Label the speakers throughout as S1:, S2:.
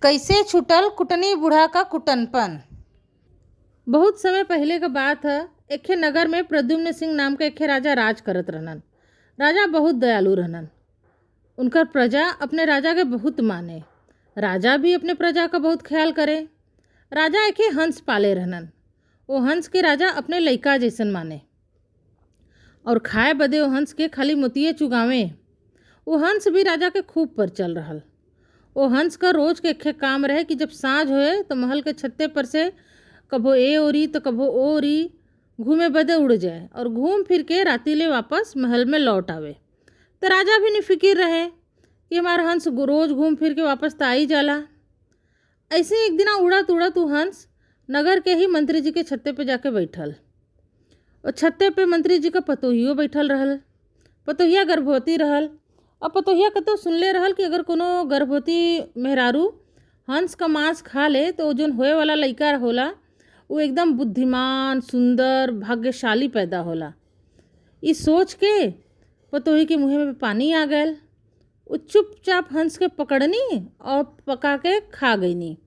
S1: कैसे छूटल कुटनी बूढ़ा का कुटनपन। बहुत समय पहले का बात है। एखे नगर में प्रद्युम्न सिंह नाम के एखे राजा राज करत रहनन। राजा बहुत दयालु रहनन। उनकर प्रजा अपने राजा के बहुत माने। राजा भी अपने प्रजा का बहुत ख्याल करे। राजा एखे हंस पाले रहनन। वो हंस के राजा अपने लइका जैसन माने और खाए बदे वो हंस के खाली मोतिये चुगावे। वो हंस भी राजा के खूब पर चल रहल। वो हंस का रोज के एखे काम रहे कि जब साँझ होए तो महल के छत्ते पर से कभो ए ओरी तो कभो ओ ओरी घूमे बदे उड़ जाए और घूम फिर के रातीले वापस महल में लौट आवे। तो राजा भी निफिकिर रहे कि हमारा हंस रोज घूम फिर के वापस तो आ ही जाला। ऐसे ही एक दिन उड़त उड़त वो हंस नगर के ही मंत्री जी के छत्ते पे जाके बैठल। और छत्ते पे मंत्री जी का पतोहियो बैठल रहल। पतोहिया गर्भवती रहल। अब पतोहिया कतो सुनले रहल कि अगर कोनो गर्भवती मेहरारू हंस का मांस खा ले तो जोन होए वाला लइका होला वो एकदम बुद्धिमान सुंदर भाग्यशाली पैदा होला। ई सोच के पतोही के मुँह में पानी आ गयल। वो चुपचाप हंस के पकड़नी और पका के खा गईनी।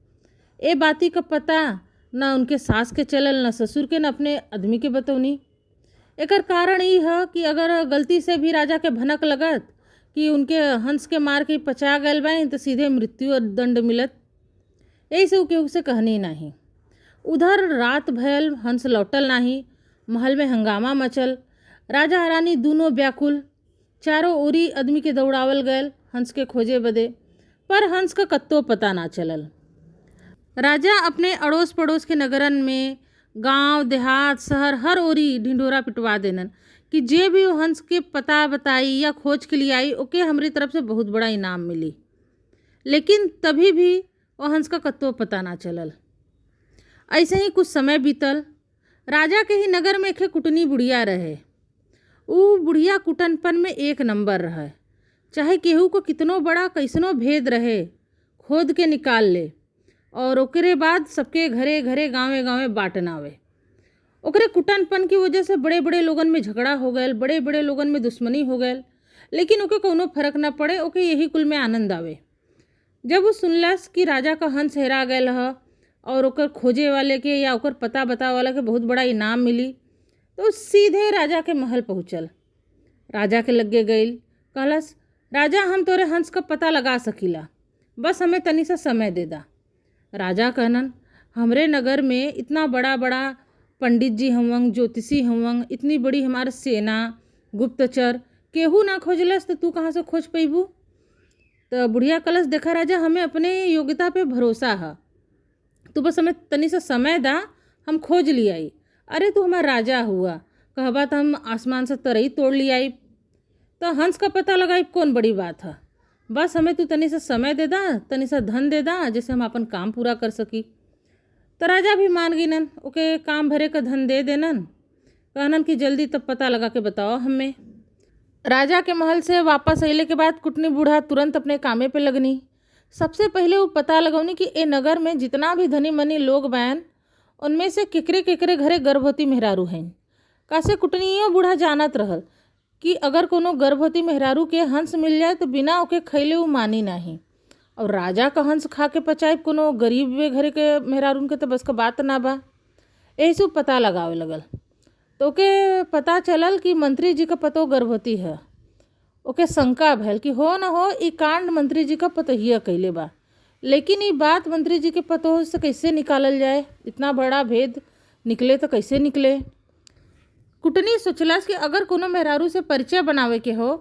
S1: ए बाती का पता न उनके सास के चलल न ससुर के न अपने आदमी के बतौनी। एकर कारण ई है कि अगर गलती से भी राजा के भनक लगत कि उनके हंस के मार के पचा गए बाइन तो सीधे मृत्यु और दंड मिलत। यही से केहू से कहनी नहीं। उधर रात भयल हंस लौटल नहीं। महल में हंगामा मचल। राजा रानी दोनों व्याकुल। चारों ओरी आदमी के दौड़ावल गयल हंस के खोजे बदे, पर हंस का कत्तो पता ना चलल। राजा अपने अड़ोस पड़ोस के नगरन में गांव देहात शहर हर ओरी ढिंढोरा पिटवा देनन कि जे भी वो हंस के पता बताई या खोज के लिए आई ओके हमारी तरफ से बहुत बड़ा इनाम मिली। लेकिन तभी भी वो हंस का कत्तो पता ना चलल। ऐसे ही कुछ समय बीतल। राजा के ही नगर में एक कुटनी बुढ़िया रहे। वो बुढ़िया कुटनपन में एक नंबर रहे। चाहे केहू को कितनो बड़ा कैसनो भेद रहे खोद के निकाल ले और ओकरे बाद सबके घरे घरे गाँवे गाँवे बांटनावे। ओकरे कुटनपन की वजह से बड़े बड़े लोगन में झगड़ा हो गए, बड़े बड़े लोगन में दुश्मनी हो गए, लेकिन ओके कोनो फर्क ना पड़े। ओके यही कुल में आनंद आवे। जब वो सुनलस कि राजा का हंस हेरा गयल है और ओकर खोजे वाले के या ओकर पता बतावे वाला के बहुत बड़ा इनाम मिली तो सीधे राजा के महल पहुँचल। राजा के लगे गई। कहलस, राजा हम तोरे हंस का पता लगा सकीला, बस हमें तनी सा समय दे दा। राजा कहनन, हमरे नगर में इतना बड़ा बड़ा पंडित जी हवं, ज्योतिषी हवं, इतनी बड़ी हमार सेना गुप्तचर, केहू ना खोजलस तो तू कहाँ से खोज पैबू। तो बुढ़िया कलश, देखा राजा हमें अपने योग्यता पे भरोसा है, तू बस हमें तनी सा समय दा, हम खोज लियाई। अरे तू हमारा राजा हुआ, कहबा तो हम आसमान से तरई तोड़ लियाई। तो हंस का पता लगाई कौन बड़ी बात है, बस हमें तू तनी सा समय दे दा, तनी सा धन दे दा, जैसे हम अपन काम पूरा कर सकी। तो राजा भी मान गिनन। ओके काम भरे का धन दे देनन। कहनन कि जल्दी तब पता लगा के बताओ हमें। राजा के महल से वापस अइले के बाद कुटनी बूढ़ा तुरंत अपने कामे पे लगनी। सबसे पहले वो पता लगौनी कि ए नगर में जितना भी धनी मनी लोग बैन उनमें से केकरे केकरे घरे गर्भवती मेहरारू हैं। कासे कुटनियो बूढ़ा जानत रहल कि अगर कोनो गर्भवती मेहरारू के हंस मिल जाए तो बिना ओके खैले वो मानी नहीं। और राजा का हंस खा के पचाए कोनो गरीब वे घरे के मेहरारून के तो बस का बात ना बा। यही सब पता लगावे लगल। तो ओके पता चलल कि मंत्री जी का पतो गर्भवती है। ओके शंका भैल कि हो न हो ई कांड मंत्री जी का पतोहिया कैले बा, लेकिन ये बात मंत्री जी के पतो से कैसे निकालल जाए, इतना बड़ा भेद निकले तो कैसे निकले। कुटनी सोचलस कि अगर कोनो मेहरारू से परिचय बनावे के हो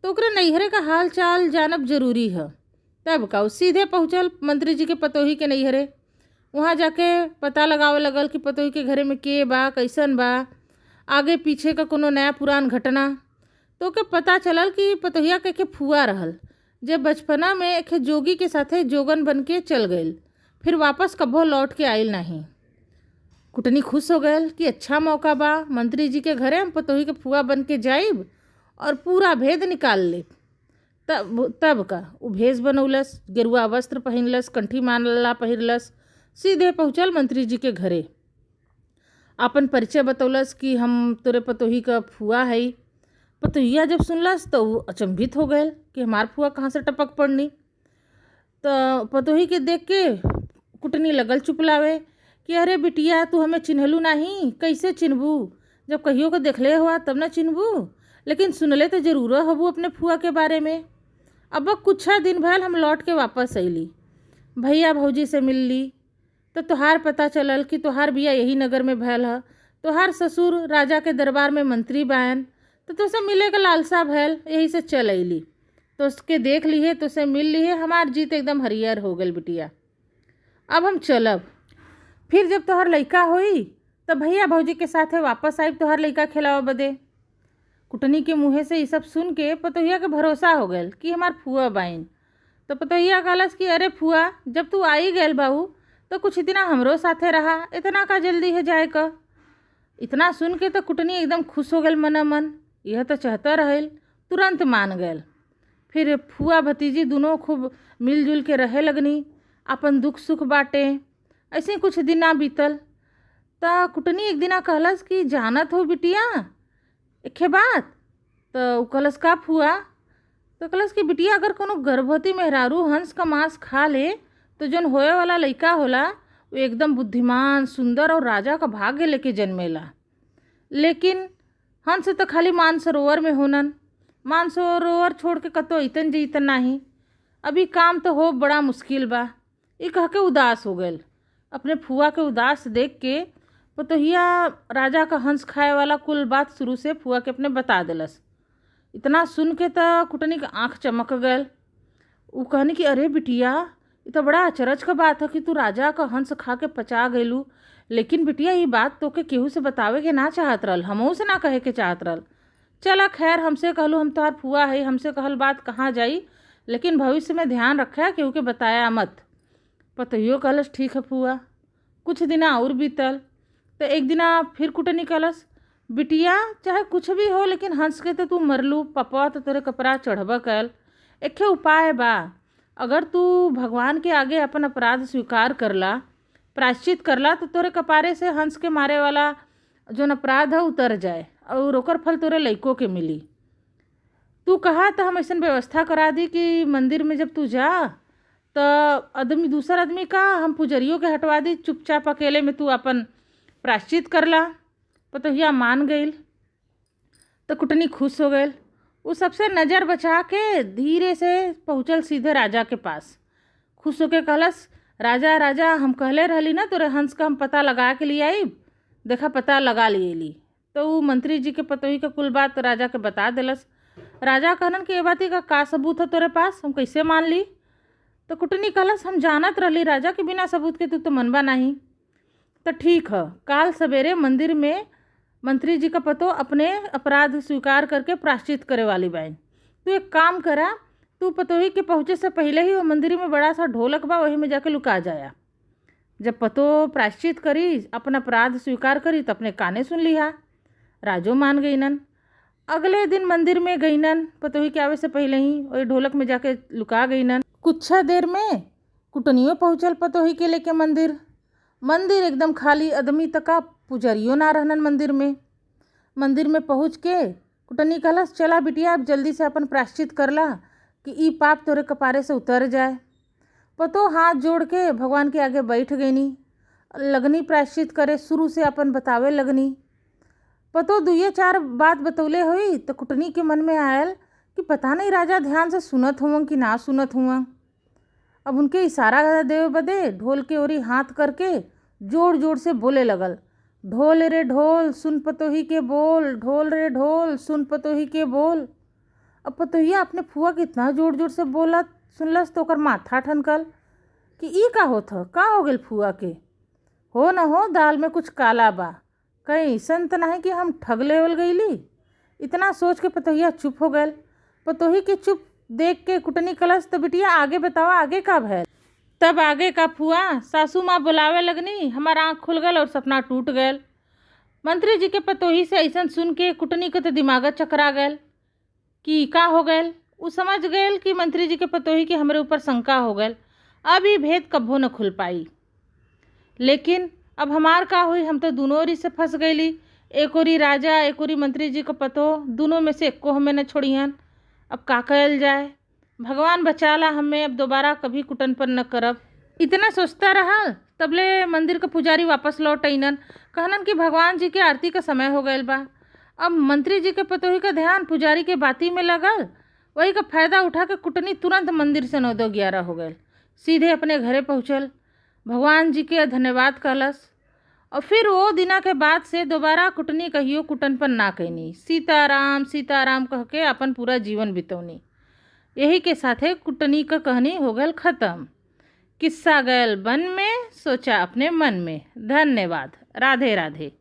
S1: तो ओकरे नैहरे का हाल चाल जानब जरूरी है। तब का सीधे पहुँचल मंत्री जी के पतोही के नैहरे। वहाँ जाके पता लगावे लगल कि पतोही के घरे में के बा, कैसन बा, आगे पीछे का कोनो नया पुरान घटना। तो ओके पता चलल कि पतोहिया के फुआ रहल, जब बचपना में एक जोगी के साथे जोगन बन के चल गई, फिर वापस कभो लौट के आयल नहीं। कुटनी खुश हो गए कि अच्छा मौका बा, मंत्री जी के घरे हम पतोही के फुआ बन के जाइब और पूरा भेद निकाल ले। तब का वो भेष बनौलस, गेरुआ वस्त्र पहिनलस, कंठी माला पहिरलस, सीधे पहुँचल मंत्री जी के घरे। अपन परिचय बतौलस कि हम तोरे पतोही का फुआ है। पतोहिया जब सुनलस तो वो अचंभित हो गए कि हमार फुआ कहाँ से टपक पड़नी। तो पतोही के देख के कुटनी लगल चुपलावे कि अरे बिटिया तू हमें चिन्हलू नहीं, कैसे चिन्हबू, जब कहियो को देखले हुआ तब ना चिन्हबू, लेकिन सुनले तो जरूर हबू अपने फुआ के बारे में। अब कुछ दिन भल हम लौट के वापस अइली, भैया भौजी से मिल ली तो तोहार पता चलल कि तोहार बिया यही नगर में भैल है, तोहार ससुर राजा के दरबार में मंत्री बायन, तो तुझसे मिले का लालसा भैल, यही से चल अइली। तो उसके देख लिए, तुझसे मिल लिए, हमार जीत एकदम हरियर हो गल बिटिया। अब हम चलब, फिर जब तोहर लइका होई तब भैया भौजी के साथे वापस आइब तोहर लइका खिलावा बदे। कुटनी के मुँहे से ये सब सुन के पतोहिया के भरोसा हो गल कि हमार फुआ बाइन। तो पतोहिया कहलस कि अरे फुआ, जब तू आई गल बाबू तो कुछ इतना हमरो साथे रहा, इतना का जल्दी है जाए का। इतना सुन के तो कुटनी एकदम खुश हो गल मना मन, यह तो चाहता रहल, तुरंत मान गल। फिर फुआ भतीजी दोनों खूब मिलजुल के रहे लगनी, अपन दुख सुख बाटे। ऐसे कुछ दिना बीतल तो कुटनी एक दिना कहलस कि जानत हो बिटिया एखे बात। तो कहलस का फुआ। तो कहलस कि बिटिया अगर कोनो गर्भवती मेहरारू हंस का मांस खा ले तो जौन होए वाला लइका होला वो एकदम बुद्धिमान, सुंदर और राजा का भाग्य लेके जन्मेला। लेकिन हंस तो खाली मानसरोवर में होनन, मानसरोवर छोड़ के कतो इतन जईतन नाही, अभी काम तो हो बड़ा मुश्किल बा। ये कह के उदास हो गए। अपने फुआ के उदास देख के पतोहिया राजा का हंस खाए वाला कुल बात शुरू से फुआ के अपने बता दिलस। इतना सुन के तो कुटनी का आँख चमक गल। वो कहनी कि अरे बिटिया, ये तो बड़ा अचरज का बात है कि तू राजा का हंस खा के पचा गईलू, लेकिन बिटिया ये बात तो के केहू से बतावे के ना चाहत रहल, हमहू से ना कहे के चाहत रहल। चला खैर, हमसे कहलू हम तोहार फुआ है, हमसे कहल बात कहाँ जाई, लेकिन भविष्य में ध्यान रखा केहू के बताया मत। पतोहियो कहलस ठीक है फुआ। कुछ दिना और बीतल तो एक दिना फिर कुटनी कहलस बिटिया चाहे कुछ भी हो लेकिन हंस के तो तू मरलू, पपवा तो तेरे कपड़ा चढ़बा कल। एक उपाय बा, अगर तू भगवान के आगे अपन अपराध स्वीकार करला, प्रायश्चित करला, तो तोरे कपारे से हंस के मारे वाला जोन अपराध है उतर जाए और ओकर फल तोरे लइकों के मिली। तू कहा तो हम ऐसा व्यवस्था करा दी कि मंदिर में जब तू जा तो आदमी दूसर आदमी का हम पुजरियों के हटवा दी, चुपचाप अकेले में तू अपन प्रायश्चित करला। पतोहिया मान गई तो कुटनी खुश हो गई। वो सबसे नज़र बचा के धीरे से पहुँचल सीधे राजा के पास। खुश होके कहलस राजा राजा, हम कहले रहली ना तोरे हंस का हम पता लगा के लिए आई, देखा पता लगा लिए ली। तो वो मंत्री जी के पतोही के कुल बात राजा के बता दिलस। राजा कहलन कि ये बात का सबूत है तोरे पास, हम कैसे मान ली। तो कुटनी कहलस हम जानत रहली राजा कि बिना सबूत के तू तो मनबा नहीं। तो ठीक है, काल सवेरे मंदिर में मंत्री जी का पतो अपने अपराध स्वीकार करके प्रायश्चित करे वाली बाइन। तू एक काम करा, तू पतोही के पहुँचे से पहले ही वो मंदिर में बड़ा सा ढोलक बा, वही में जाके लुका जाया। जब पतो प्रायश्चित करी, अपन अपराध स्वीकार करी तो अपने काने सुन लिहा। राजो मान गईनन। अगले दिन मंदिर में गईनन, पतोही के आवे से पहले ही वही ढोलक में जाके लुका गईनन। कुछ देर में कुटनियों पहुँचल पतोही के लेके मंदिर। मंदिर एकदम खाली, आदमी तक पुजरियों ना रहनन मंदिर में। मंदिर में पहुँच के कुटनी कहलस चला बिटिया अब जल्दी से अपन प्रायश्चित करला कि ई पाप तोरे कपारे से उतर जाए। पतो हाथ जोड़ के भगवान के आगे बैठ गईनी, लगनी प्रायश्चित करे, शुरू से अपन बतावे लगनी। पतो दुए चार बात बतौले हुई तो कुटनी के मन में आयल कि पता नहीं राजा ध्यान से सुनत हुआ कि ना सुनत हुआ। अब उनके इशारा देवे बदे ढोल के ओरी हाथ करके जोर जोर से बोले लगल, ढोल रे ढोल सुन पतोही के बोल, ढोल रे ढोल सुन पतोही के बोल। अब पतोहिया अपने फुआ के इतना जोर जोर से बोला सुनलस तो ओकर माथा ठनकल कि ई का होत ह, का हो गेल फुआ के, हो न हो दाल में कुछ काला बा, कहीं ऐसन त नहीं कि हम ठग लेवल गईली। इतना सोच के पतोहिया चुप हो गए। पतोही के चुप देख के कुटनी कलश तो बिटिया आगे बतावा आगे का भैल। तब आगे का फुआ सासू माँ बुलावे लगनी, हमारा आँख खुल गल और सपना टूट गए। मंत्री जी के पतोही से ऐसा सुन के कुटनी के तो दिमाग चकरा गए कि का हो गए। वो समझ गए कि मंत्री जी के पतोही के हमरे ऊपर शंका हो गए, अब ये भेद कब्बो न खुल पाई। लेकिन अब हमार का हुई, हम तो दोनों ओरी से फंस गईली, एक ओरी राजा एक ओरी मंत्री जी का पतो, दोनों में से एको हमें न छोड़ियन। अब का कल जाए। भगवान बचाला हमें, अब दोबारा कभी कुटनपन न करब। इतना सोचता रहा तबले मंदिर के पुजारी वापस लौट अइनन। कहनन कि भगवान जी के आरती का समय हो गयल बा। अब मंत्री जी के पतोही का ध्यान पुजारी के बाती में लगल। वही का फायदा उठा के कुटनी तुरंत मंदिर से 9-11 हो गए। सीधे अपने घरे पहुँचल, भगवान जी के धन्यवाद कहलस और फिर वो दिना के बाद से दोबारा कुटनी कहियो कुटनपन ना कैनी। सीताराम सीताराम कह के अपन पूरा जीवन बितौनी। यही के साथे कुटनी का कहानी हो गल खत्म। किस्सा गयल बन में, सोचा अपने मन में। धन्यवाद। राधे राधे।